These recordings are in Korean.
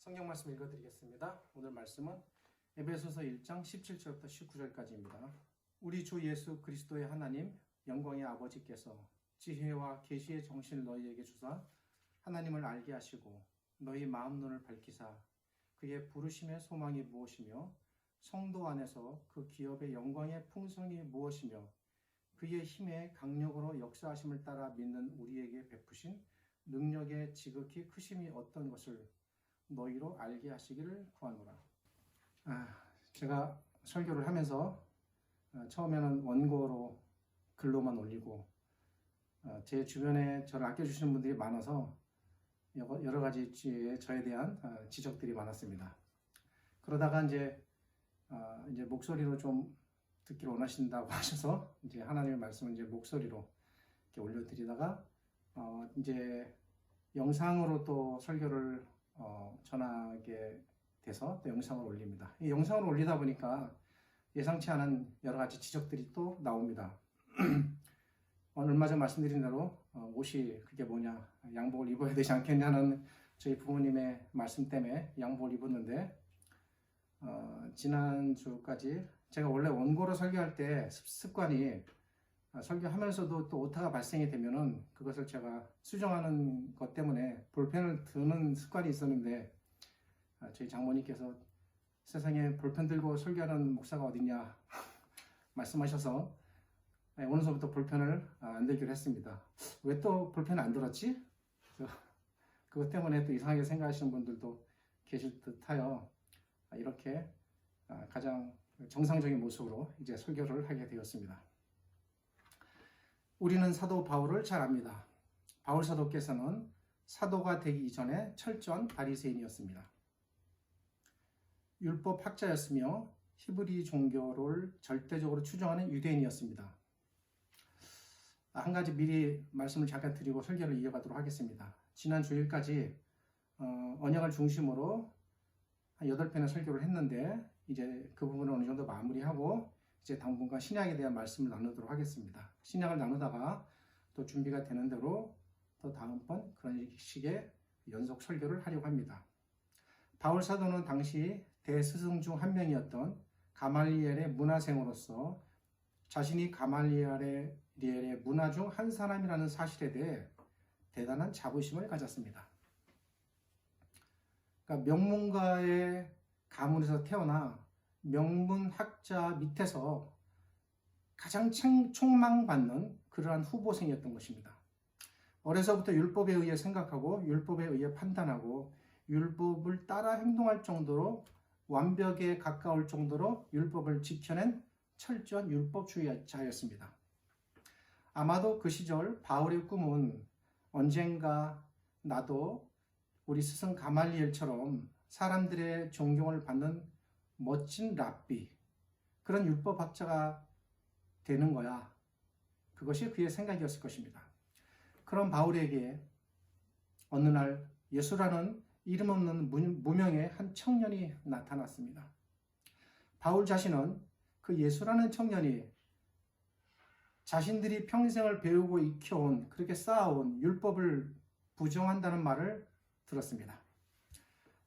성경 말씀 읽어드리겠습니다. 오늘 말씀은 에베소서 1장 17절부터 19절까지입니다. 우리 주 예수 그리스도의 하나님 영광의 아버지께서 지혜와 계시의 정신을 너희에게 주사 하나님을 알게 하시고 너희 마음 눈을 밝히사 그의 부르심의 소망이 무엇이며 성도 안에서 그 기업의 영광의 풍성이 무엇이며 그의 힘의 강력으로 역사하심을 따라 믿는 우리에게 베푸신 능력의 지극히 크심이 어떤 것을 너희로 알게 하시기를 구하노라. 제가 설교를 하면서 처음에는 원고로 글로만 올리고 제 주변에 저를 아껴주시는 분들이 많아서 여러 가지 저에 대한 지적들이 많았습니다. 그러다가 이제 목소리로 좀 듣기를 원하신다고 하셔서 이제 하나님의 말씀을 이제 목소리로 이렇게 올려드리다가 이제 영상으로 또 설교를 전하게 돼서 또 영상을 올립니다. 이 영상을 올리다 보니까 예상치 않은 여러 가지 지적들이 또 나옵니다. 얼마 전 말씀드린 대로 옷이 그게 뭐냐, 양복을 입어야 되지 않겠냐는 저희 부모님의 말씀 때문에 양복을 입었는데 지난주까지 제가 원래 원고로 설교할 때 습관이 설교하면서도 또 오타가 발생이 되면은 그것을 제가 수정하는 것 때문에 볼펜을 드는 습관이 있었는데 저희 장모님께서 세상에 볼펜 들고 설교하는 목사가 어딨냐 말씀하셔서 오늘서부터 볼펜을 안 들기로 했습니다. 왜 또 볼펜을 안 들었지? 그것 때문에 또 이상하게 생각하시는 분들도 계실 듯하여 이렇게 가장 정상적인 모습으로 이제 설교를 하게 되었습니다. 우리는 사도 바울을 잘 압니다. 바울 사도께서는 사도가 되기 이전에 철저한 바리새인이었습니다. 율법 학자였으며 히브리 종교를 절대적으로 추종하는 유대인이었습니다. 한 가지 미리 말씀을 잠깐 드리고 설교를 이어가도록 하겠습니다. 지난 주일까지 언약을 중심으로 한 8편의 설교를 했는데 이제 그 부분을 어느 정도 마무리하고 이제 당분간 신약에 대한 말씀을 나누도록 하겠습니다. 신약을 나누다가 또 준비가 되는 대로 또 다음번 그런 식의 연속 설교를 하려고 합니다. 바울 사도는 당시 대스승 중 한 명이었던 가말리엘의 문화생으로서 자신이 가말리엘의 문화 중 한 사람이라는 사실에 대해 대단한 자부심을 가졌습니다. 그러니까 명문가의 가문에서 태어나 명문학자 밑에서 가장 촉망받는 그러한 후보생이었던 것입니다. 어려서부터 율법에 의해 생각하고 율법에 의해 판단하고 율법을 따라 행동할 정도로 완벽에 가까울 정도로 율법을 지켜낸 철저한 율법주의자였습니다. 아마도 그 시절 바울의 꿈은 언젠가 나도 우리 스승 가말리엘처럼 사람들의 존경을 받는 멋진 랍비, 그런 율법학자가 되는 거야. 그것이 그의 생각이었을 것입니다. 그런 바울에게 어느 날 예수라는 이름 없는 무명의 한 청년이 나타났습니다. 바울 자신은 그 예수라는 청년이 자신들이 평생을 배우고 익혀온, 그렇게 쌓아온 율법을 부정한다는 말을 들었습니다.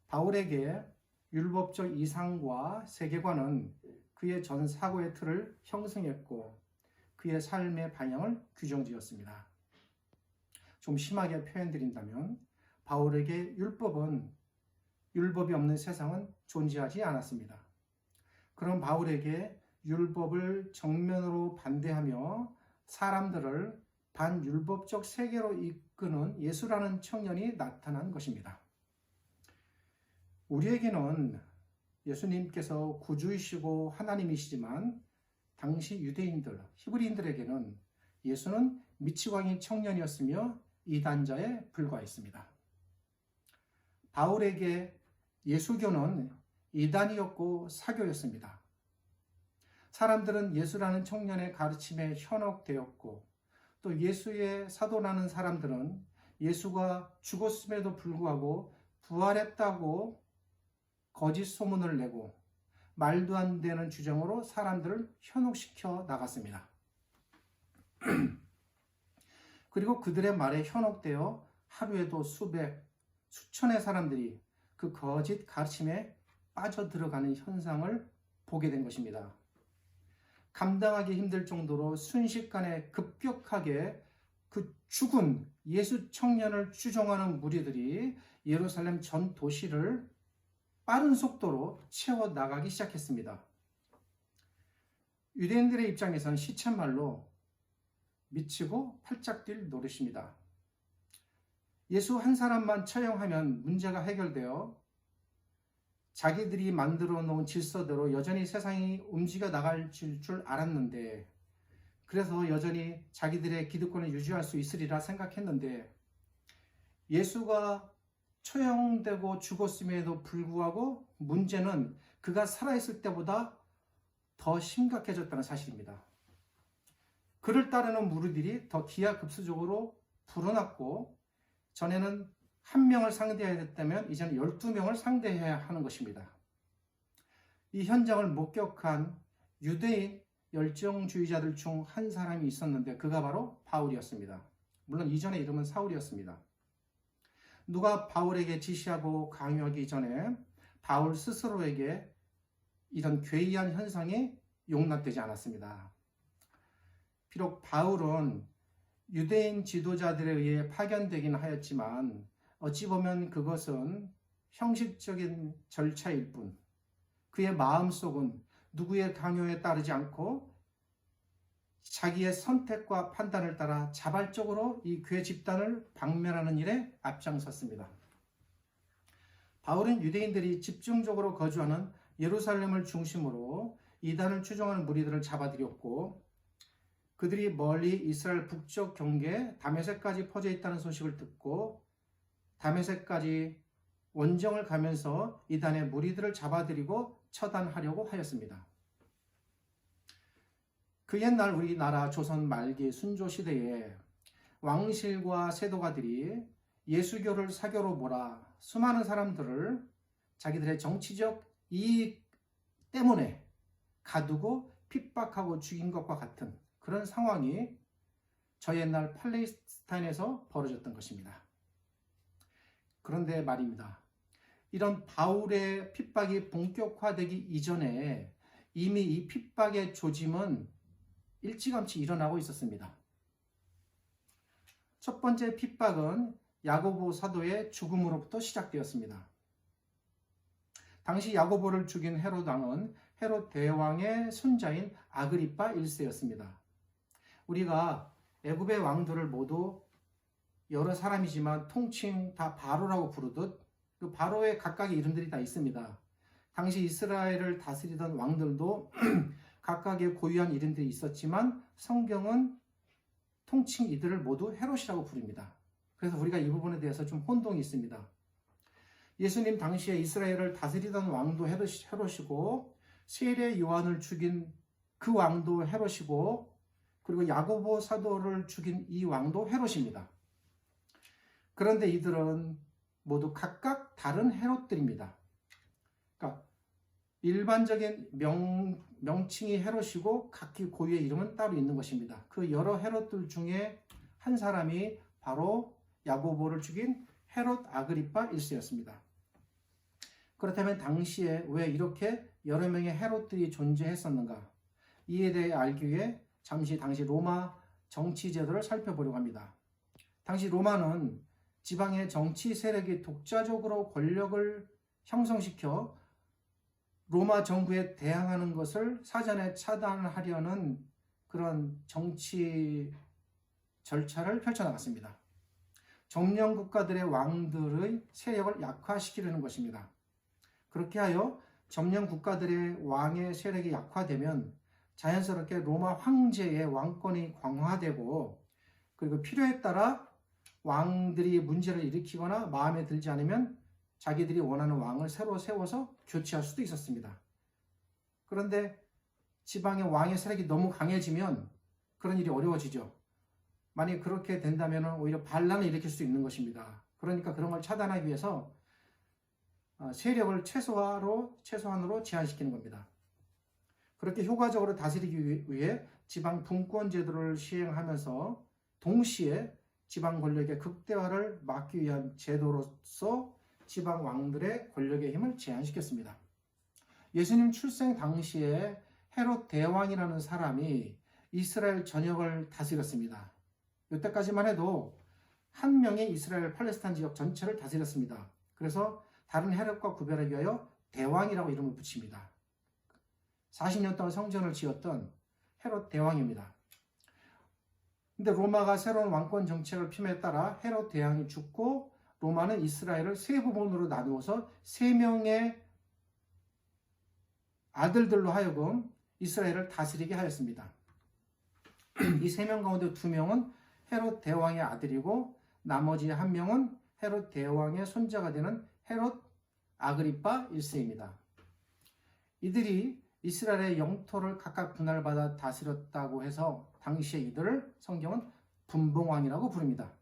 바울에게 율법적 이상과 세계관은 그의 전 사고의 틀을 형성했고 그의 삶의 방향을 규정지었습니다. 좀 심하게 표현드린다면 바울에게 율법이 없는 세상은 존재하지 않았습니다. 그런 바울에게 율법을 정면으로 반대하며 사람들을 반율법적 세계로 이끄는 예수라는 청년이 나타난 것입니다. 우리에게는 예수님께서 구주이시고 하나님이시지만 당시 유대인들, 히브리인들에게는 예수는 미치광이 청년이었으며 이단자에 불과했습니다. 바울에게 예수교는 이단이었고 사교였습니다. 사람들은 예수라는 청년의 가르침에 현혹되었고 또 예수의 사도라는 사람들은 예수가 죽었음에도 불구하고 부활했다고 거짓 소문을 내고 말도 안 되는 주장으로 사람들을 현혹시켜 나갔습니다. 그리고 그들의 말에 현혹되어 하루에도 수천의 사람들이 그 거짓 가르침에 빠져들어가는 현상을 보게 된 것입니다. 감당하기 힘들 정도로 순식간에 급격하게 그 죽은 예수 청년을 추종하는 무리들이 예루살렘 전 도시를 빠른 속도로 채워 나가기 시작했습니다. 유대인들의 입장에서는 시쳇말로 미치고 팔짝 뛸 노릇입니다. 예수 한 사람만 처형하면 문제가 해결되어 자기들이 만들어 놓은 질서대로 여전히 세상이 움직여 나갈 줄 알았는데, 그래서 여전히 자기들의 기득권을 유지할 수 있으리라 생각했는데, 예수가 처형되고 죽었음에도 불구하고 문제는 그가 살아있을 때보다 더 심각해졌다는 사실입니다. 그를 따르는 무리들이 더 기하급수적으로 불어났고, 전에는 한 명을 상대해야 됐다면 이제는 12명을 상대해야 하는 것입니다. 이 현장을 목격한 유대인 열정주의자들 중 한 사람이 있었는데 그가 바로 바울이었습니다. 물론 이전의 이름은 사울이었습니다. 누가 바울에게 지시하고 강요하기 전에 바울 스스로에게 이런 괴이한 현상이 용납되지 않았습니다. 비록 바울은 유대인 지도자들에 의해 파견되긴 하였지만 어찌 보면 그것은 형식적인 절차일 뿐, 그의 마음속은 누구의 강요에 따르지 않고 자기의 선택과 판단을 따라 자발적으로 이 괴 집단을 박멸하는 일에 앞장섰습니다. 바울은 유대인들이 집중적으로 거주하는 예루살렘을 중심으로 이단을 추종하는 무리들을 잡아들였고, 그들이 멀리 이스라엘 북쪽 경계 다메섹까지 퍼져 있다는 소식을 듣고 다메섹까지 원정을 가면서 이단의 무리들을 잡아들이고 처단하려고 하였습니다. 그 옛날 우리나라 조선 말기 순조 시대에 왕실과 세도가들이 예수교를 사교로 몰아 수많은 사람들을 자기들의 정치적 이익 때문에 가두고 핍박하고 죽인 것과 같은 그런 상황이 저 옛날 팔레스타인에서 벌어졌던 것입니다. 그런데 말입니다. 이런 바울의 핍박이 본격화되기 이전에 이미 이 핍박의 조짐은 일찌감치 일어나고 있었습니다. 첫 번째 핍박은 야고보 사도의 죽음으로부터 시작되었습니다. 당시 야고보를 죽인 헤롯 왕은 헤롯 대왕의 손자인 아그리파 1세였습니다. 우리가 애굽의 왕들을 모두 여러 사람이지만 통칭 다 바로라고 부르듯 그 바로의 각각의 이름들이 다 있습니다. 당시 이스라엘을 다스리던 왕들도 각각의 고유한 이름들이 있었지만 성경은 통칭 이들을 모두 헤롯이라고 부릅니다. 그래서 우리가 이 부분에 대해서 좀 혼동이 있습니다. 예수님 당시에 이스라엘을 다스리던 왕도 헤롯이고 세례 요한을 죽인 그 왕도 헤롯이고 그리고 야고보 사도를 죽인 이 왕도 헤롯입니다. 그런데 이들은 모두 각각 다른 헤롯들입니다. 그러니까 일반적인 명칭이 헤롯이고 각기 고유의 이름은 따로 있는 것입니다. 그 여러 헤롯들 중에 한 사람이 바로 야고보를 죽인 헤롯 아그리파 1세였습니다. 그렇다면 당시에 왜 이렇게 여러 명의 헤롯들이 존재했었는가? 이에 대해 알기 위해 잠시 당시 로마 정치 제도를 살펴보려고 합니다. 당시 로마는 지방의 정치 세력이 독자적으로 권력을 형성시켜 로마 정부에 대항하는 것을 사전에 차단하려는 그런 정치 절차를 펼쳐나갔습니다. 점령 국가들의 왕들의 세력을 약화시키려는 것입니다. 그렇게 하여 점령 국가들의 왕의 세력이 약화되면 자연스럽게 로마 황제의 왕권이 강화되고 그리고 필요에 따라 왕들이 문제를 일으키거나 마음에 들지 않으면 자기들이 원하는 왕을 새로 세워서 교체할 수도 있었습니다. 그런데 지방의 왕의 세력이 너무 강해지면 그런 일이 어려워지죠. 만약 그렇게 된다면 오히려 반란을 일으킬 수 있는 것입니다. 그러니까 그런 걸 차단하기 위해서 세력을 최소한으로 제한시키는 겁니다. 그렇게 효과적으로 다스리기 위해 지방 분권 제도를 시행하면서 동시에 지방 권력의 극대화를 막기 위한 제도로서 지방 왕들의 권력의 힘을 제한시켰습니다. 예수님 출생 당시에 헤롯 대왕이라는 사람이 이스라엘 전역을 다스렸습니다. 이때까지만 해도 한 명의 이스라엘 팔레스타인 지역 전체를 다스렸습니다. 그래서 다른 헤롯과 구별하기 위하여 대왕이라고 이름을 붙입니다. 40년 동안 성전을 지었던 헤롯 대왕입니다. 근데 로마가 새로운 왕권 정책을 핌에 따라 헤롯 대왕이 죽고 로마는 이스라엘을 세 부분으로 나누어서 세 명의 아들들로 하여금 이스라엘을 다스리게 하였습니다. 이 세 명 가운데 두 명은 헤롯 대왕의 아들이고 나머지 한 명은 헤롯 대왕의 손자가 되는 헤롯 아그리파 1세입니다. 이들이 이스라엘의 영토를 각각 분할받아 다스렸다고 해서 당시에 이들을 성경은 분봉왕이라고 부릅니다.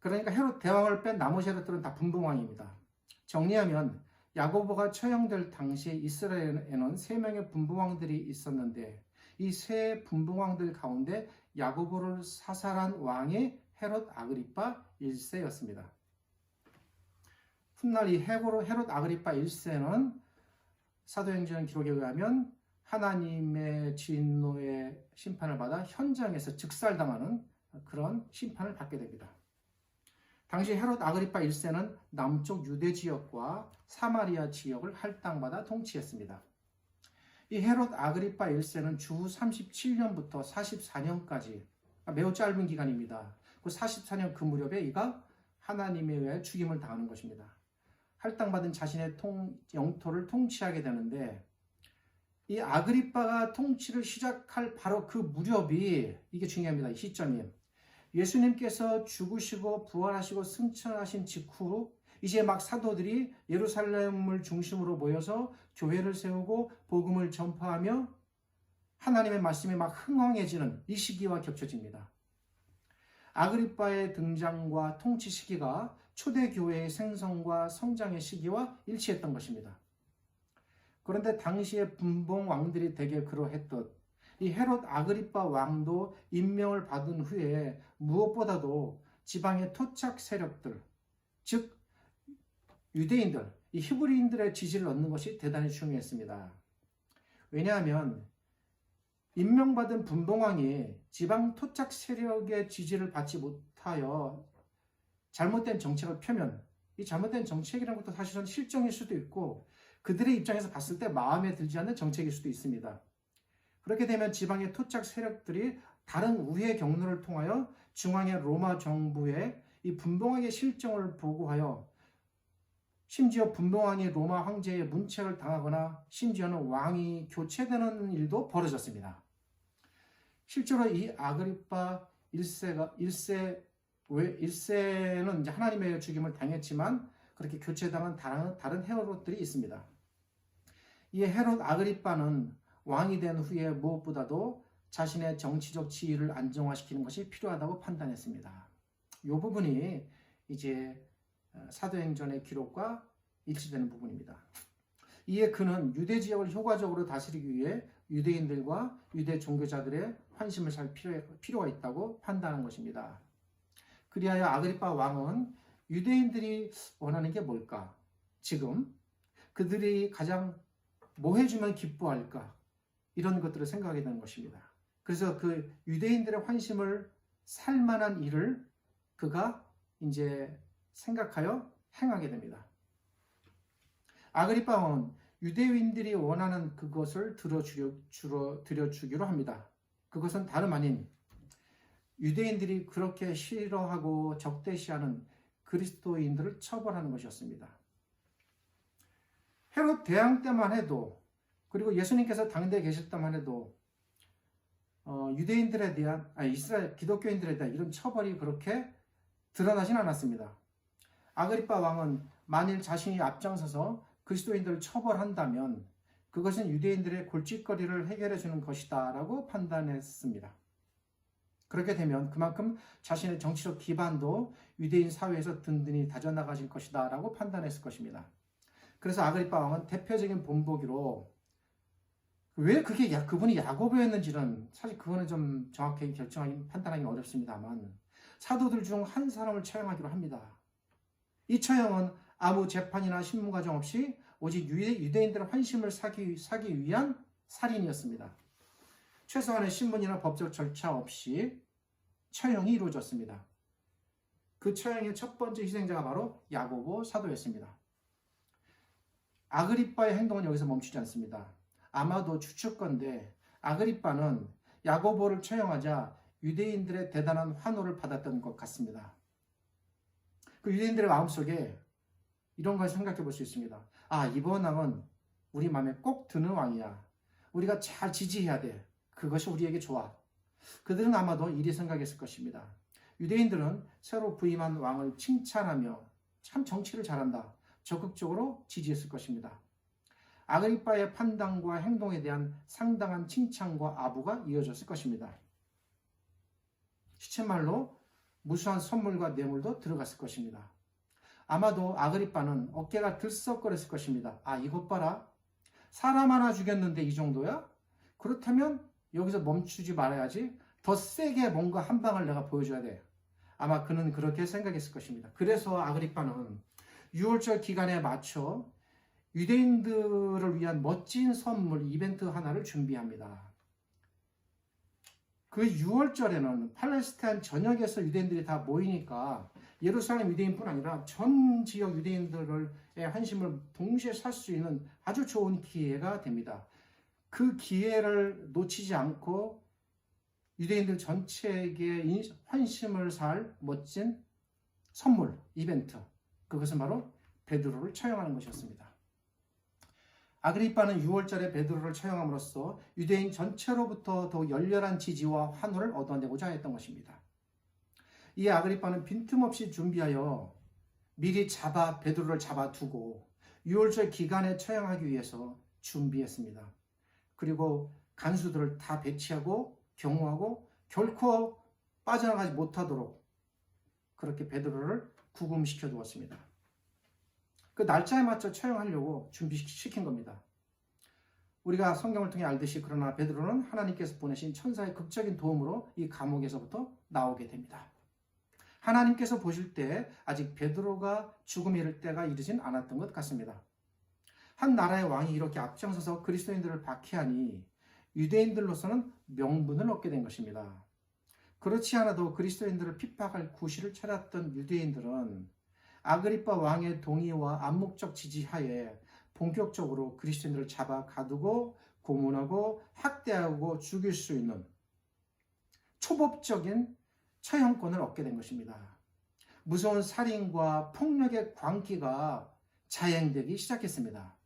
그러니까 헤롯 대왕을 뺀 나머지 헤롯들은 다 분봉왕입니다. 정리하면 야고보가 처형될 당시 이스라엘에는 세 명의 분봉왕들이 있었는데 이 세 분봉왕들 가운데 야고보를 사살한 왕이 헤롯 아그리파 1세였습니다. 훗날 이 헤롯 아그리파 1세는 사도행전 기록에 의하면 하나님의 진노의 심판을 받아 현장에서 즉살당하는 그런 심판을 받게 됩니다. 당시 헤롯 아그리파 1세는 남쪽 유대 지역과 사마리아 지역을 할당받아 통치했습니다. 이 헤롯 아그리파 1세는 주 37년부터 44년까지 매우 짧은 기간입니다. 그 44년 그 무렵에 이가 하나님에 의해 죽임을 당하는 것입니다. 할당받은 자신의 영토를 통치하게 되는데 이 아그리파가 통치를 시작할 바로 그 무렵이 이게 중요합니다. 이 시점이 예수님께서 죽으시고 부활하시고 승천하신 직후 이제 막 사도들이 예루살렘을 중심으로 모여서 교회를 세우고 복음을 전파하며 하나님의 말씀이 막 흥황해지는 이 시기와 겹쳐집니다. 아그리파의 등장과 통치 시기가 초대교회의 생성과 성장의 시기와 일치했던 것입니다. 그런데 당시의 분봉 왕들이 대개 그러했듯 이 헤롯 아그리파 왕도 임명을 받은 후에 무엇보다도 지방의 토착 세력들, 즉 유대인들, 이 히브리인들의 지지를 얻는 것이 대단히 중요했습니다. 왜냐하면 임명받은 분봉왕이 지방 토착 세력의 지지를 받지 못하여 잘못된 정책을 펴면 이 잘못된 정책이라는 것도 사실은 실정일 수도 있고 그들의 입장에서 봤을 때 마음에 들지 않는 정책일 수도 있습니다. 그렇게 되면 지방의 토착 세력들이 다른 우회 경로를 통하여 중앙의 로마 정부에 이 분봉왕의 실정을 보고하여 심지어 분봉왕이 로마 황제의 문책을 당하거나 심지어는 왕이 교체되는 일도 벌어졌습니다. 실제로 이 아그리파 1세는 이제 하나님의 죽임을 당했지만 그렇게 교체당한 다른 헤롯들이 있습니다. 이 헤롯 아그리파는 왕이 된 후에 무엇보다도 자신의 정치적 지위를 안정화시키는 것이 필요하다고 판단했습니다. 이 부분이 이제 사도행전의 기록과 일치되는 부분입니다. 이에 그는 유대 지역을 효과적으로 다스리기 위해 유대인들과 유대 종교자들의 환심을 살 필요가 있다고 판단한 것입니다. 그리하여 아그리파 왕은 유대인들이 원하는 게 뭘까? 지금 그들이 가장 뭐 해주면 기뻐할까? 이런 것들을 생각하게 되는 것입니다. 그래서 그 유대인들의 환심을 살 만한 일을 그가 이제 생각하여 행하게 됩니다. 아그리파 왕은 유대인들이 원하는 그것을 들어주기로 합니다. 그것은 다름 아닌 유대인들이 그렇게 싫어하고 적대시하는 그리스도인들을 처벌하는 것이었습니다. 헤롯 대왕 때만 해도 그리고 예수님께서 당대에 계실 때만 해도 유대인들에 대한 이스라엘 기독교인들에 대한 이런 처벌이 그렇게 드러나진 않았습니다. 아그리파 왕은 만일 자신이 앞장서서 그리스도인들을 처벌한다면 그것은 유대인들의 골칫거리를 해결해 주는 것이다 라고 판단했습니다. 그렇게 되면 그만큼 자신의 정치적 기반도 유대인 사회에서 든든히 다져나가질 것이다 라고 판단했을 것입니다. 그래서 아그리파 왕은 대표적인 본보기로 왜 그분이 야고보였는지는 사실 그거는 좀 정확하게 판단하기 어렵습니다만 사도들 중 한 사람을 처형하기로 합니다. 이 처형은 아무 재판이나 신문 과정 없이 오직 유대인들의 환심을 사기 위한 살인이었습니다. 최소한의 신문이나 법적 절차 없이 처형이 이루어졌습니다. 그 처형의 첫 번째 희생자가 바로 야고보 사도였습니다. 아그리빠의 행동은 여기서 멈추지 않습니다. 아마도 추측건데 아그리빠는 야고보를 처형하자 유대인들의 대단한 환호를 받았던 것 같습니다. 그 유대인들의 마음속에 이런 걸 생각해 볼 수 있습니다. 아, 이번 왕은 우리 마음에 꼭 드는 왕이야. 우리가 잘 지지해야 돼. 그것이 우리에게 좋아. 그들은 아마도 이리 생각했을 것입니다. 유대인들은 새로 부임한 왕을 칭찬하며 참 정치를 잘한다. 적극적으로 지지했을 것입니다. 아그리빠의 판단과 행동에 대한 상당한 칭찬과 아부가 이어졌을 것입니다. 시체말로 무수한 선물과 뇌물도 들어갔을 것입니다. 아마도 아그리빠는 어깨가 들썩거렸을 것입니다. 아, 이것 봐라. 사람 하나 죽였는데 이 정도야? 그렇다면 여기서 멈추지 말아야지. 더 세게 뭔가 한 방을 내가 보여줘야 돼. 아마 그는 그렇게 생각했을 것입니다. 그래서 아그리빠는 6월절 기간에 맞춰 유대인들을 위한 멋진 선물 이벤트 하나를 준비합니다. 그 6월절에는 팔레스타인 전역에서 유대인들이 다 모이니까 예루살렘 유대인뿐 아니라 전 지역 유대인들의 환심을 동시에 살 수 있는 아주 좋은 기회가 됩니다. 그 기회를 놓치지 않고 유대인들 전체에게 환심을 살 멋진 선물, 이벤트, 그것은 바로 베드로를 처형하는 것이었습니다. 아그리빠는 6월절에 베드로를 처형함으로써 유대인 전체로부터 더욱 열렬한 지지와 환호를 얻어내고자 했던 것입니다. 이에 아그리빠는 빈틈없이 준비하여 미리 베드로를 잡아두고 6월절 기간에 처형하기 위해서 준비했습니다. 그리고 간수들을 다 배치하고 경호하고 결코 빠져나가지 못하도록 그렇게 베드로를 구금시켜 두었습니다. 그 날짜에 맞춰 처형하려고 준비시킨 겁니다. 우리가 성경을 통해 알듯이 그러나 베드로는 하나님께서 보내신 천사의 극적인 도움으로 이 감옥에서부터 나오게 됩니다. 하나님께서 보실 때 아직 베드로가 죽음에 이를 때가 이르진 않았던 것 같습니다. 한 나라의 왕이 이렇게 앞장서서 그리스도인들을 박해하니 유대인들로서는 명분을 얻게 된 것입니다. 그렇지 않아도 그리스도인들을 핍박할 구실을 찾았던 유대인들은 아그리빠 왕의 동의와 암묵적 지지하에 본격적으로 그리스도인들을 잡아 가두고 고문하고 학대하고 죽일 수 있는 초법적인 처형권을 얻게 된 것입니다. 무서운 살인과 폭력의 광기가 자행되기 시작했습니다.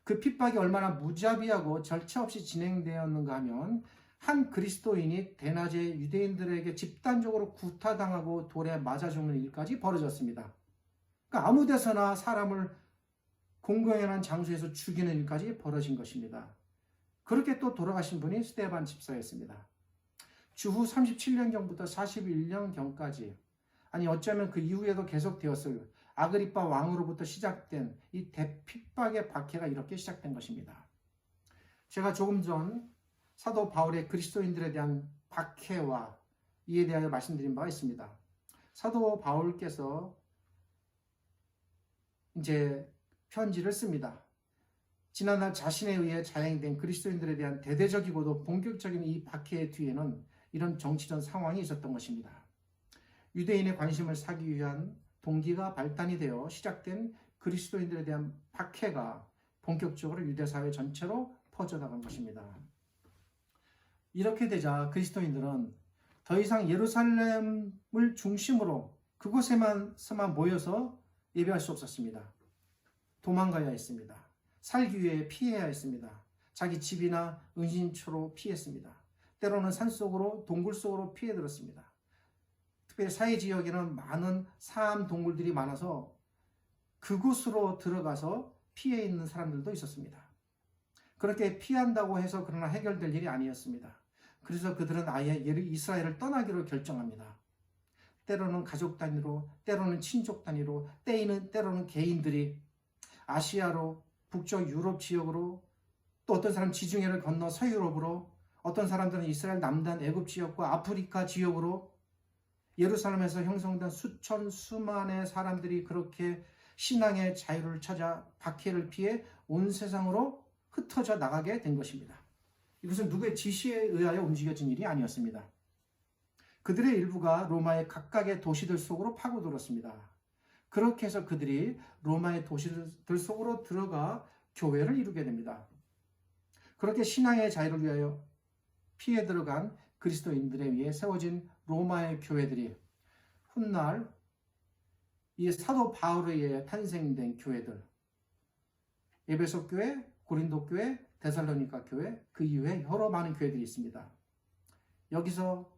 그 핍박이 얼마나 무자비하고 절차 없이 진행되었는가 하면 한 그리스도인이 대낮에 유대인들에게 집단적으로 구타당하고 돌에 맞아 죽는 일까지 벌어졌습니다. 그러니까 아무 데서나 사람을 공공연한 장소에서 죽이는 일까지 벌어진 것입니다. 그렇게 또 돌아가신 분이 스데반 집사였습니다. 주후 37년경부터 41년경까지, 아니 어쩌면 그 이후에도 계속되었을 아그리빠 왕으로부터 시작된 이 대핍박의 박해가 이렇게 시작된 것입니다. 제가 조금 전 사도 바울의 그리스도인들에 대한 박해와 이에 대하여 말씀드린 바가 있습니다. 사도 바울께서 이제 편지를 씁니다. 지난날 자신에 의해 자행된 그리스도인들에 대한 대대적이고도 본격적인 이 박해의 뒤에는 이런 정치적 상황이 있었던 것입니다. 유대인의 관심을 사기 위한 동기가 발단이 되어 시작된 그리스도인들에 대한 박해가 본격적으로 유대사회 전체로 퍼져나간 것입니다. 이렇게 되자 그리스도인들은 더 이상 예루살렘을 중심으로 그곳에만 모여서 예배할 수 없었습니다. 도망가야 했습니다. 살기 위해 피해야 했습니다. 자기 집이나 은신처로 피했습니다. 때로는 산속으로 동굴 속으로 피해들었습니다. 특별히 사해 지역에는 많은 사암 동굴들이 많아서 그곳으로 들어가서 피해 있는 사람들도 있었습니다. 그렇게 피한다고 해서 그러나 해결될 일이 아니었습니다. 그래서 그들은 아예 이스라엘을 떠나기로 결정합니다. 때로는 가족 단위로, 때로는 친족 단위로, 때로는 개인들이 아시아로, 북쪽 유럽 지역으로, 또 어떤 사람 지중해를 건너 서유럽으로, 어떤 사람들은 이스라엘 남단 애굽 지역과 아프리카 지역으로 예루살렘에서 형성된 수천 수만의 사람들이 그렇게 신앙의 자유를 찾아 박해를 피해 온 세상으로 흩어져 나가게 된 것입니다. 이것은 누구의 지시에 의하여 움직여진 일이 아니었습니다. 그들의 일부가 로마의 각각의 도시들 속으로 파고들었습니다. 그렇게 해서 그들이 로마의 도시들 속으로 들어가 교회를 이루게 됩니다. 그렇게 신앙의 자유를 위하여 피해 들어간 그리스도인들에 의해 세워진 로마의 교회들이 훗날 이 사도 바울에 의해 탄생된 교회들, 에베소 교회, 고린도 교회, 데살로니가 교회, 그 이후에 여러 많은 교회들이 있습니다. 여기서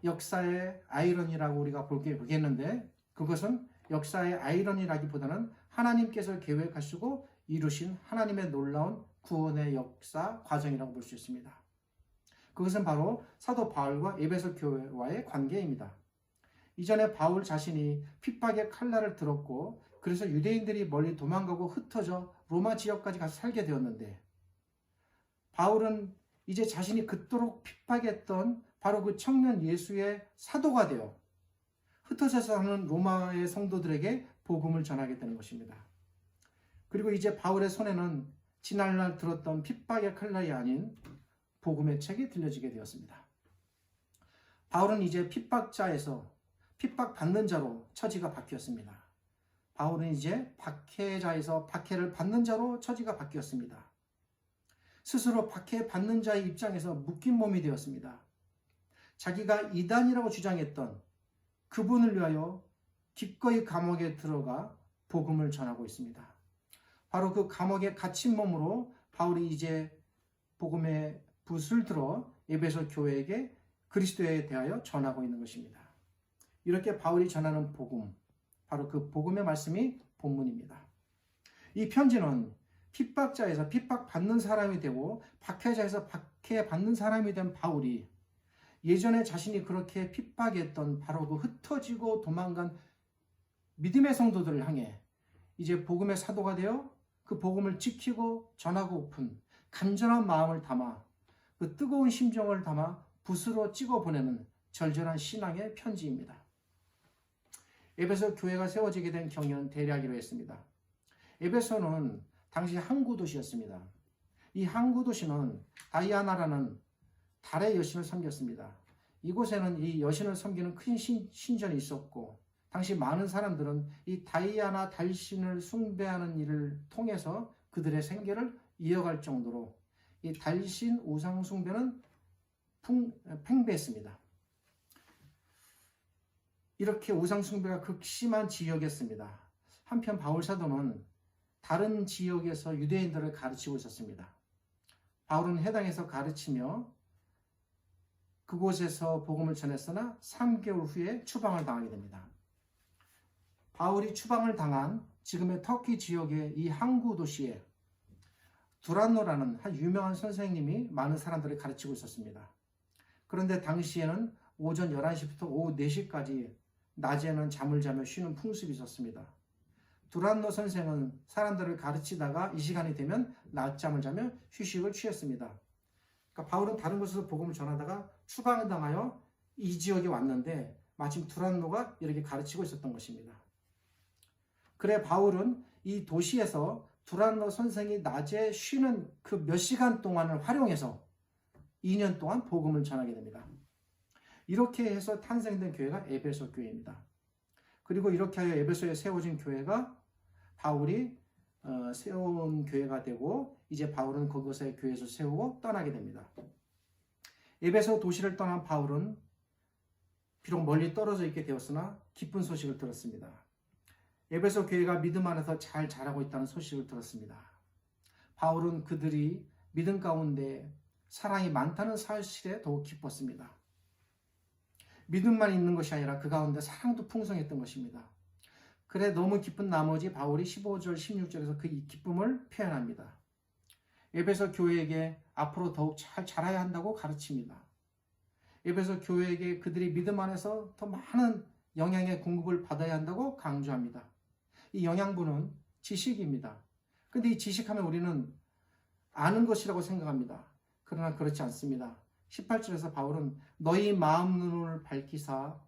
역사의 아이러니라고 우리가 보겠는데, 그것은 역사의 아이러니라기보다는 하나님께서 계획하시고 이루신 하나님의 놀라운 구원의 역사 과정이라고 볼 수 있습니다. 그것은 바로 사도 바울과 에베소 교회와의 관계입니다. 이전에 바울 자신이 핍박의 칼날을 들었고, 그래서 유대인들이 멀리 도망가고 흩어져 로마 지역까지 가서 살게 되었는데, 바울은 이제 자신이 그토록 핍박했던 바로 그 청년 예수의 사도가 되어 흩어져 사는 로마의 성도들에게 복음을 전하게 되는 것입니다. 그리고 이제 바울의 손에는 지난날 들었던 핍박의 칼날이 아닌 복음의 책이 들려지게 되었습니다. 바울은 이제 핍박자에서 핍박받는 자로 처지가 바뀌었습니다. 바울은 이제 박해자에서 박해를 받는 자로 처지가 바뀌었습니다. 스스로 박해받는 자의 입장에서 묶인 몸이 되었습니다. 자기가 이단이라고 주장했던 그분을 위하여 기꺼이 감옥에 들어가 복음을 전하고 있습니다. 바로 그 감옥에 갇힌 몸으로 바울이 이제 복음의 붓을 들어 에베소 교회에게 그리스도에 대하여 전하고 있는 것입니다. 이렇게 바울이 전하는 복음, 바로 그 복음의 말씀이 본문입니다. 이 편지는 핍박자에서 핍박받는 사람이 되고 박해자에서 박해받는 사람이 된 바울이 예전에 자신이 그렇게 핍박했던 바로 그 흩어지고 도망간 믿음의 성도들을 향해 이제 복음의 사도가 되어 그 복음을 지키고 전하고픈 간절한 마음을 담아 그 뜨거운 심정을 담아 붓으로 찍어 보내는 절절한 신앙의 편지입니다. 에베소 교회가 세워지게 된 경위는 대략 이러했습니다. 에베소는 당시 항구 도시였습니다. 이 항구 도시는 다이아나라는 달의 여신을 섬겼습니다. 이곳에는 이 여신을 섬기는 큰 신전이 있었고, 당시 많은 사람들은 이 다이아나 달신을 숭배하는 일을 통해서 그들의 생계를 이어갈 정도로 이 달신 우상 숭배는 팽배했습니다. 이렇게 우상 숭배가 극심한 지역이었습니다. 한편 바울 사도는 다른 지역에서 유대인들을 가르치고 있었습니다. 바울은 해당에서 가르치며 그곳에서 복음을 전했으나 3개월 후에 추방을 당하게 됩니다. 바울이 추방을 당한 지금의 터키 지역의 이 항구 도시에 두란노라는 한 유명한 선생님이 많은 사람들을 가르치고 있었습니다. 그런데 당시에는 오전 11시부터 오후 4시까지 낮에는 잠을 자며 쉬는 풍습이 있었습니다. 두란노 선생은 사람들을 가르치다가 이 시간이 되면 낮잠을 자며 휴식을 취했습니다. 그러니까 바울은 다른 곳에서 복음을 전하다가 추방을 당하여 이 지역에 왔는데 마침 두란노가 이렇게 가르치고 있었던 것입니다. 그래 바울은 이 도시에서 두란노 선생이 낮에 쉬는 그 몇 시간 동안을 활용해서 2년 동안 복음을 전하게 됩니다. 이렇게 해서 탄생된 교회가 에베소 교회입니다. 그리고 이렇게 하여 에베소에 세워진 교회가 바울이 세운 교회가 되고, 이제 바울은 그곳에 교회에서 세우고 떠나게 됩니다. 에베소 도시를 떠난 바울은 비록 멀리 떨어져 있게 되었으나 기쁜 소식을 들었습니다. 에베소 교회가 믿음 안에서 잘 자라고 있다는 소식을 들었습니다. 바울은 그들이 믿음 가운데 사랑이 많다는 사실에 더욱 기뻤습니다. 믿음만 있는 것이 아니라 그 가운데 사랑도 풍성했던 것입니다. 그래 너무 기쁜 나머지 바울이 15절, 16절에서 그 기쁨을 표현합니다. 에베소 교회에게 앞으로 더욱 잘 자라야 한다고 가르칩니다. 에베소 교회에게 그들이 믿음 안에서 더 많은 영양의 공급을 받아야 한다고 강조합니다. 이 영양분은 지식입니다. 근데 이 지식하면 우리는 아는 것이라고 생각합니다. 그러나 그렇지 않습니다. 18절에서 바울은 너희 마음 눈을 밝히사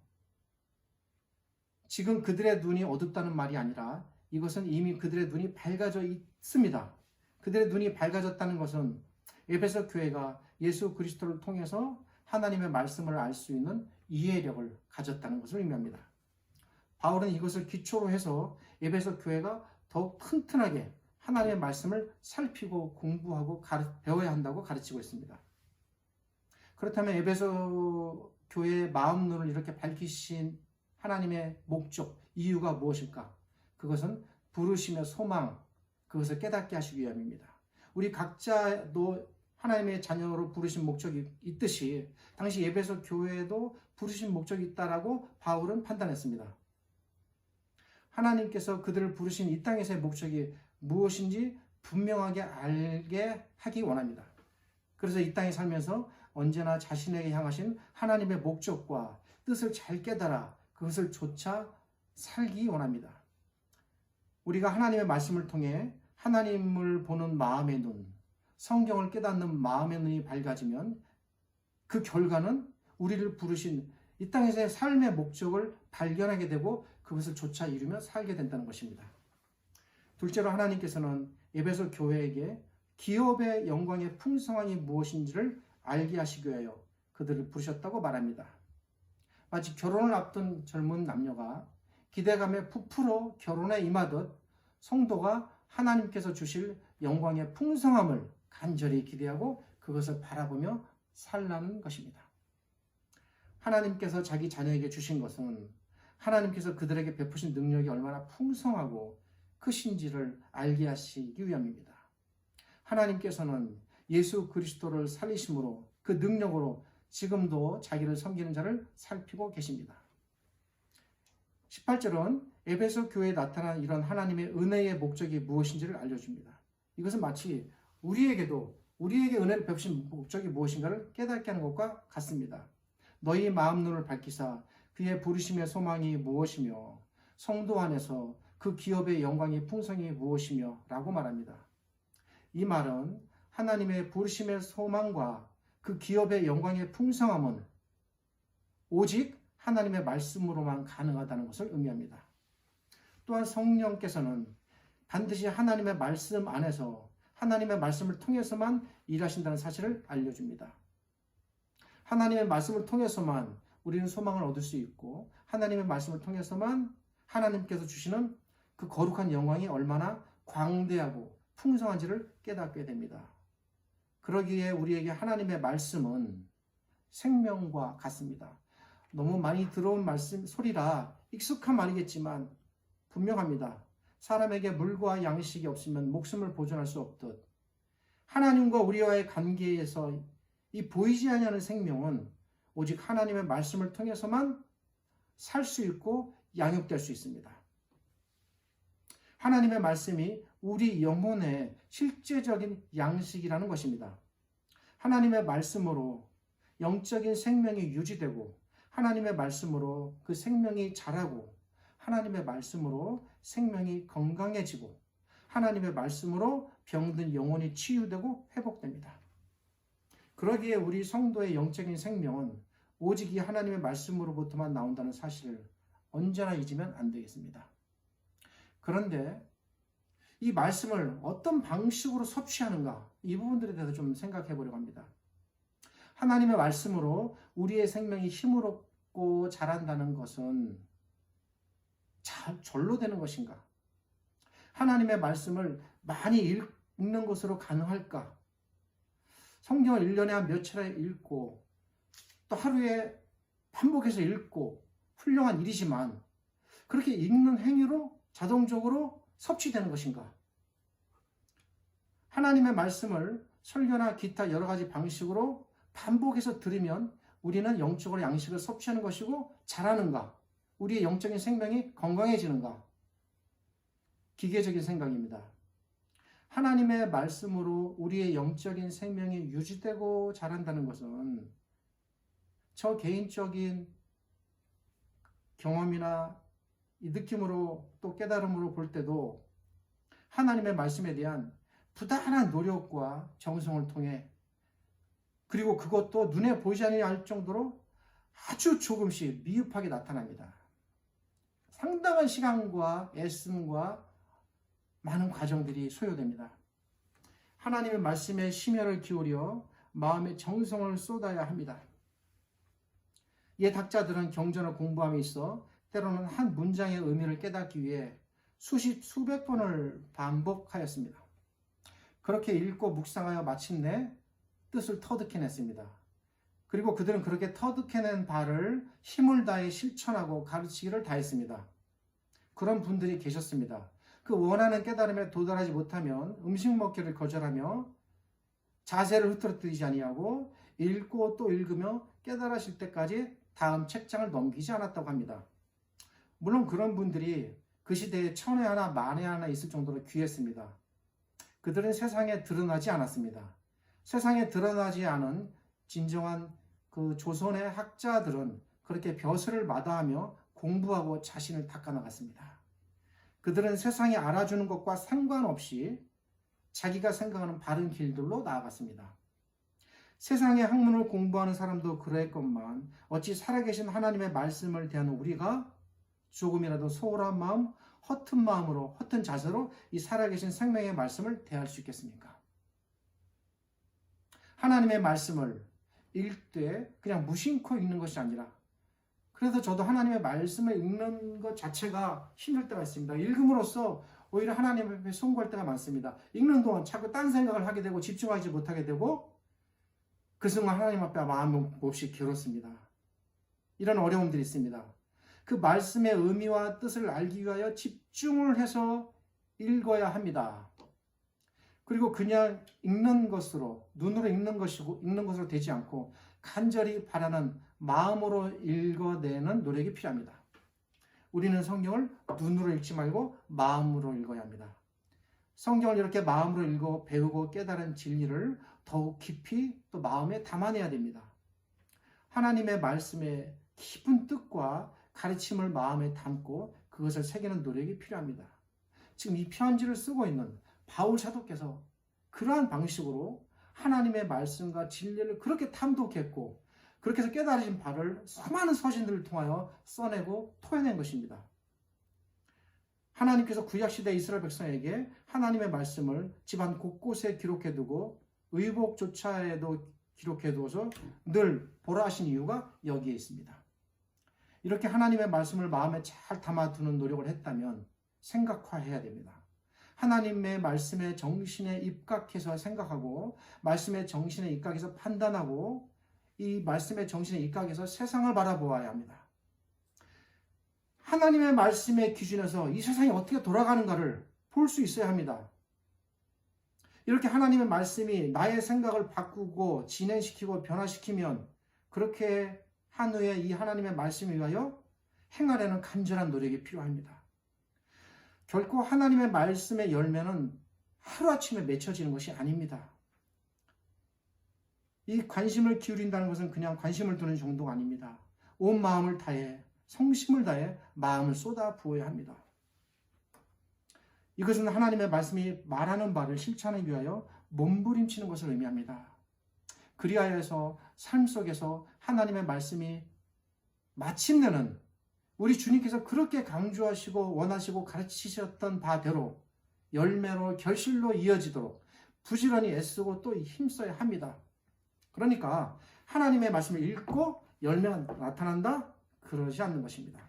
지금 그들의 눈이 어둡다는 말이 아니라 이것은 이미 그들의 눈이 밝아져 있습니다. 그들의 눈이 밝아졌다는 것은 에베소 교회가 예수 그리스도를 통해서 하나님의 말씀을 알 수 있는 이해력을 가졌다는 것을 의미합니다. 바울은 이것을 기초로 해서 에베소 교회가 더욱 튼튼하게 하나님의 말씀을 살피고 공부하고 배워야 한다고 가르치고 있습니다. 그렇다면 에베소 교회의 마음 눈을 이렇게 밝히신 하나님의 목적, 이유가 무엇일까? 그것은 부르심의 소망, 그것을 깨닫게 하시기 위함입니다. 우리 각자도 하나님의 자녀로 부르신 목적이 있듯이 당시 에베소 교회에도 부르신 목적이 있다라고 바울은 판단했습니다. 하나님께서 그들을 부르신 이 땅에서의 목적이 무엇인지 분명하게 알게 하기 원합니다. 그래서 이 땅에 살면서 언제나 자신에게 향하신 하나님의 목적과 뜻을 잘 깨달아 그것을 좇아 살기 원합니다. 우리가 하나님의 말씀을 통해 하나님을 보는 마음의 눈, 성경을 깨닫는 마음의 눈이 밝아지면 그 결과는 우리를 부르신 이 땅에서의 삶의 목적을 발견하게 되고 그것을 좇아 이루며 살게 된다는 것입니다. 둘째로 하나님께서는 에베소 교회에게 기업의 영광의 풍성함이 무엇인지를 알게 하시기 위하여 그들을 부르셨다고 말합니다. 마치 결혼을 앞둔 젊은 남녀가 기대감에 부풀어 결혼에 임하듯 성도가 하나님께서 주실 영광의 풍성함을 간절히 기대하고 그것을 바라보며 살라는 것입니다. 하나님께서 자기 자녀에게 주신 것은 하나님께서 그들에게 베푸신 능력이 얼마나 풍성하고 크신지를 알게 하시기 위함입니다. 하나님께서는 예수 그리스도를 살리심으로 그 능력으로 지금도 자기를 섬기는 자를 살피고 계십니다. 18절은 에베소 교회에 나타난 이런 하나님의 은혜의 목적이 무엇인지를 알려줍니다. 이것은 마치 우리에게 은혜를 베푸신 목적이 무엇인가를 깨닫게 하는 것과 같습니다. 너희 마음 눈을 밝히사 그의 부르심의 소망이 무엇이며 성도 안에서 그 기업의 영광의 풍성이 무엇이며 라고 말합니다. 이 말은 하나님의 부르심의 소망과 그 기업의 영광의 풍성함은 오직 하나님의 말씀으로만 가능하다는 것을 의미합니다. 또한 성령께서는 반드시 하나님의 말씀 안에서 하나님의 말씀을 통해서만 일하신다는 사실을 알려줍니다. 하나님의 말씀을 통해서만 우리는 소망을 얻을 수 있고 하나님의 말씀을 통해서만 하나님께서 주시는 그 거룩한 영광이 얼마나 광대하고 풍성한지를 깨닫게 됩니다. 그러기에 우리에게 하나님의 말씀은 생명과 같습니다. 너무 많이 들어온 말씀 소리라 익숙한 말이겠지만 분명합니다. 사람에게 물과 양식이 없으면 목숨을 보존할 수 없듯 하나님과 우리와의 관계에서 이 보이지 않는 생명은 오직 하나님의 말씀을 통해서만 살 수 있고 양육될 수 있습니다. 하나님의 말씀이 우리 영혼의 실제적인 양식이라는 것입니다. 하나님의 말씀으로 영적인 생명이 유지되고 하나님의 말씀으로 그 생명이 자라고 하나님의 말씀으로 생명이 건강해지고 하나님의 말씀으로 병든 영혼이 치유되고 회복됩니다. 그러기에 우리 성도의 영적인 생명은 오직 이 하나님의 말씀으로부터만 나온다는 사실을 언제나 잊으면 안 되겠습니다. 그런데 이 말씀을 어떤 방식으로 섭취하는가 이 부분들에 대해서 좀 생각해 보려고 합니다. 하나님의 말씀으로 우리의 생명이 힘으롭고 자란다는 것은 절로 되는 것인가? 하나님의 말씀을 많이 읽는 것으로 가능할까? 성경을 1년에 한 몇 차례 읽고 또 하루에 반복해서 읽고 훌륭한 일이지만 그렇게 읽는 행위로 자동적으로 섭취되는 것인가? 하나님의 말씀을 설교나 기타 여러 가지 방식으로 반복해서 들으면 우리는 영적으로 양식을 섭취하는 것이고 자라는가? 우리의 영적인 생명이 건강해지는가? 기계적인 생각입니다. 하나님의 말씀으로 우리의 영적인 생명이 유지되고 자란다는 것은 저 개인적인 경험이나 이 느낌으로 또 깨달음으로 볼 때도 하나님의 말씀에 대한 부단한 노력과 정성을 통해 그리고 그것도 눈에 보이지 않을 정도로 아주 조금씩 미흡하게 나타납니다. 상당한 시간과 애씀과 많은 과정들이 소요됩니다. 하나님의 말씀에 심혈을 기울여 마음의 정성을 쏟아야 합니다. 옛 학자들은 경전을 공부함에 있어 때로는 한 문장의 의미를 깨닫기 위해 수백 번을 반복하였습니다. 그렇게 읽고 묵상하여 마침내 뜻을 터득해냈습니다. 그리고 그들은 그렇게 터득해낸 바를 힘을 다해 실천하고 가르치기를 다했습니다. 그런 분들이 계셨습니다. 그 원하는 깨달음에 도달하지 못하면 음식 먹기를 거절하며 자세를 흐트러뜨리지 아니하고 읽고 또 읽으며 깨달으실 때까지 다음 책장을 넘기지 않았다고 합니다. 물론 그런 분들이 그 시대에 천에 하나 만에 하나 있을 정도로 귀했습니다. 그들은 세상에 드러나지 않았습니다. 세상에 드러나지 않은 진정한 그 조선의 학자들은 그렇게 벼슬을 마다하며 공부하고 자신을 닦아나갔습니다. 그들은 세상이 알아주는 것과 상관없이 자기가 생각하는 바른 길들로 나아갔습니다. 세상의 학문을 공부하는 사람도 그랬건만 어찌 살아계신 하나님의 말씀을 대하는 우리가 조금이라도 소홀한 마음, 허튼 마음으로, 허튼 자세로 이 살아계신 생명의 말씀을 대할 수 있겠습니까? 하나님의 말씀을 읽되 그냥 무심코 읽는 것이 아니라, 그래서 저도 하나님의 말씀을 읽는 것 자체가 힘들 때가 있습니다. 읽음으로써 오히려 하나님 앞에 송구할 때가 많습니다. 읽는 동안 자꾸 딴 생각을 하게 되고 집중하지 못하게 되고 그 순간 하나님 앞에 마음 몹시 괴롭습니다. 이런 어려움들이 있습니다. 그 말씀의 의미와 뜻을 알기 위하여 집중을 해서 읽어야 합니다. 그리고 그냥 읽는 것으로, 눈으로 읽는 것으로 되지 않고 간절히 바라는 마음으로 읽어내는 노력이 필요합니다. 우리는 성경을 눈으로 읽지 말고 마음으로 읽어야 합니다. 성경을 이렇게 마음으로 읽어 배우고 깨달은 진리를 더욱 깊이 또 마음에 담아내야 됩니다. 하나님의 말씀의 깊은 뜻과 가르침을 마음에 담고 그것을 새기는 노력이 필요합니다. 지금 이 편지를 쓰고 있는 바울 사도께서 그러한 방식으로 하나님의 말씀과 진리를 그렇게 탐독했고 그렇게 해서 깨달으신 바를 수많은 서신들을 통하여 써내고 토해낸 것입니다. 하나님께서 구약시대 이스라엘 백성에게 하나님의 말씀을 집안 곳곳에 기록해두고 의복조차에도 기록해두어서 늘 보라 하신 이유가 여기에 있습니다. 이렇게 하나님의 말씀을 마음에 잘 담아두는 노력을 했다면 생각화해야 됩니다. 하나님의 말씀의 정신에 입각해서 생각하고 말씀의 정신에 입각해서 판단하고 이 말씀의 정신에 입각해서 세상을 바라보아야 합니다. 하나님의 말씀의 기준에서 이 세상이 어떻게 돌아가는가를 볼 수 있어야 합니다. 이렇게 하나님의 말씀이 나의 생각을 바꾸고 진행시키고 변화시키면 그렇게 한 후에 이 하나님의 말씀에 의하여 행하려는 간절한 노력이 필요합니다. 결코 하나님의 말씀의 열매는 하루아침에 맺혀지는 것이 아닙니다. 이 관심을 기울인다는 것은 그냥 관심을 두는 정도가 아닙니다. 온 마음을 다해 성심을 다해 마음을 쏟아 부어야 합니다. 이것은 하나님의 말씀이 말하는 바를 실천하기 위하여 몸부림치는 것을 의미합니다. 그리하여서 삶 속에서 하나님의 말씀이 마침내는 우리 주님께서 그렇게 강조하시고 원하시고 가르치셨던 바대로 열매로 결실로 이어지도록 부지런히 애쓰고 또 힘써야 합니다. 그러니까 하나님의 말씀을 읽고 열매가 나타난다? 그러지 않는 것입니다.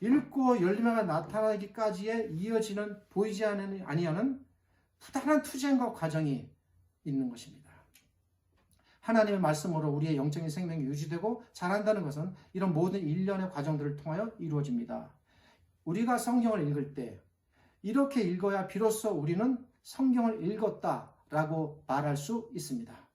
읽고 열매가 나타나기까지의 이어지는 보이지 아니하는 부단한 투쟁과 과정이 있는 것입니다. 하나님의 말씀으로 우리의 영적인 생명이 유지되고 자란다는 것은 이런 모든 일련의 과정들을 통하여 이루어집니다. 우리가 성경을 읽을 때 이렇게 읽어야 비로소 우리는 성경을 읽었다라고 말할 수 있습니다.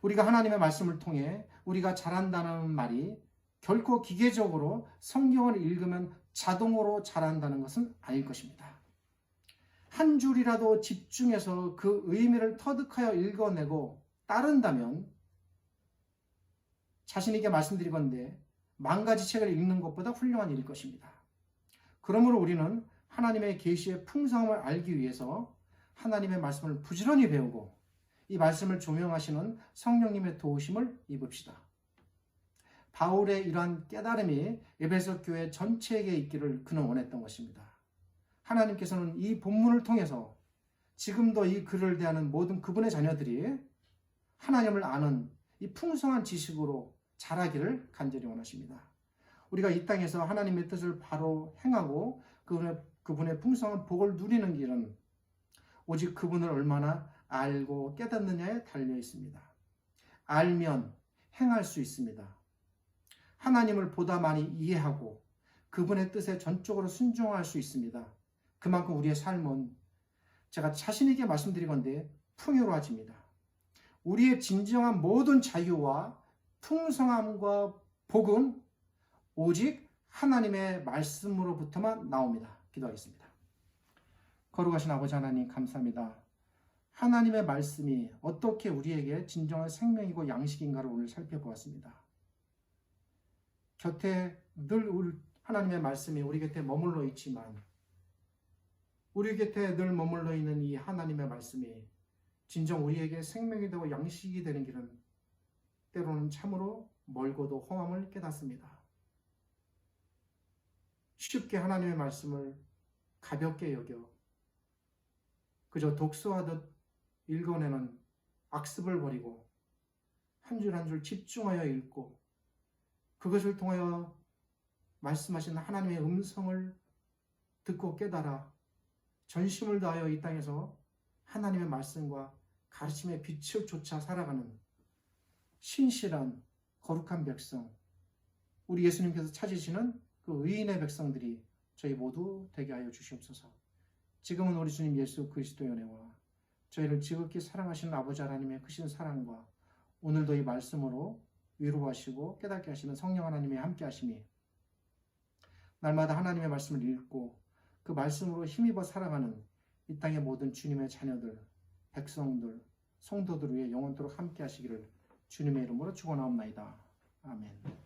우리가 하나님의 말씀을 통해 우리가 자란다는 말이 결코 기계적으로 성경을 읽으면 자동으로 자란다는 것은 아닐 것입니다. 한 줄이라도 집중해서 그 의미를 터득하여 읽어내고 따른다면 자신에게 말씀드리건대 만 가지 책을 읽는 것보다 훌륭한 일일 것입니다. 그러므로 우리는 하나님의 계시의 풍성함을 알기 위해서 하나님의 말씀을 부지런히 배우고 이 말씀을 조명하시는 성령님의 도우심을 입읍시다. 바울의 이러한 깨달음이 에베소 교회 전체에게 있기를 그는 원했던 것입니다. 하나님께서는 이 본문을 통해서 지금도 이 글을 대하는 모든 그분의 자녀들이 하나님을 아는 이 풍성한 지식으로 자라기를 간절히 원하십니다. 우리가 이 땅에서 하나님의 뜻을 바로 행하고 그분의 풍성한 복을 누리는 길은 오직 그분을 얼마나 알고 깨닫느냐에 달려 있습니다. 알면 행할 수 있습니다. 하나님을 보다 많이 이해하고 그분의 뜻에 전적으로 순종할 수 있습니다. 그만큼 우리의 삶은 제가 자신 있게 말씀드리건대 풍요로워집니다. 우리의 진정한 모든 자유와 풍성함과 복은 오직 하나님의 말씀으로부터만 나옵니다. 기도하겠습니다. 거룩하신 아버지 하나님 감사합니다. 하나님의 말씀이 어떻게 우리에게 진정한 생명이고 양식인가를 오늘 살펴보았습니다. 곁에 늘 하나님의 말씀이 우리 곁에 머물러 있지만 우리 곁에 늘 머물러 있는 이 하나님의 말씀이 진정 우리에게 생명이 되고 양식이 되는 길은 때로는 참으로 멀고도 험함을 깨닫습니다. 쉽게 하나님의 말씀을 가볍게 여겨 그저 독서하듯 읽어내는 악습을 버리고 한 줄 한 줄 집중하여 읽고 그것을 통하여 말씀하신 하나님의 음성을 듣고 깨달아 전심을 다하여 이 땅에서 하나님의 말씀과 가르침의 빛을 쫓아 살아가는 신실한 거룩한 백성, 우리 예수님께서 찾으시는 그 의인의 백성들이 저희 모두 되게 하여 주시옵소서. 지금은 우리 주님 예수 그리스도의 은혜와 저희를 지극히 사랑하시는 아버지 하나님의 크신 사랑과 오늘도 이 말씀으로 위로하시고 깨닫게 하시는 성령 하나님의 함께 하심이 날마다 하나님의 말씀을 읽고 그 말씀으로 힘입어 살아가는 이 땅의 모든 주님의 자녀들, 백성들, 성도들 위해 영원토록 함께 하시기를 주님의 이름으로 축원하옵나이다. 아멘.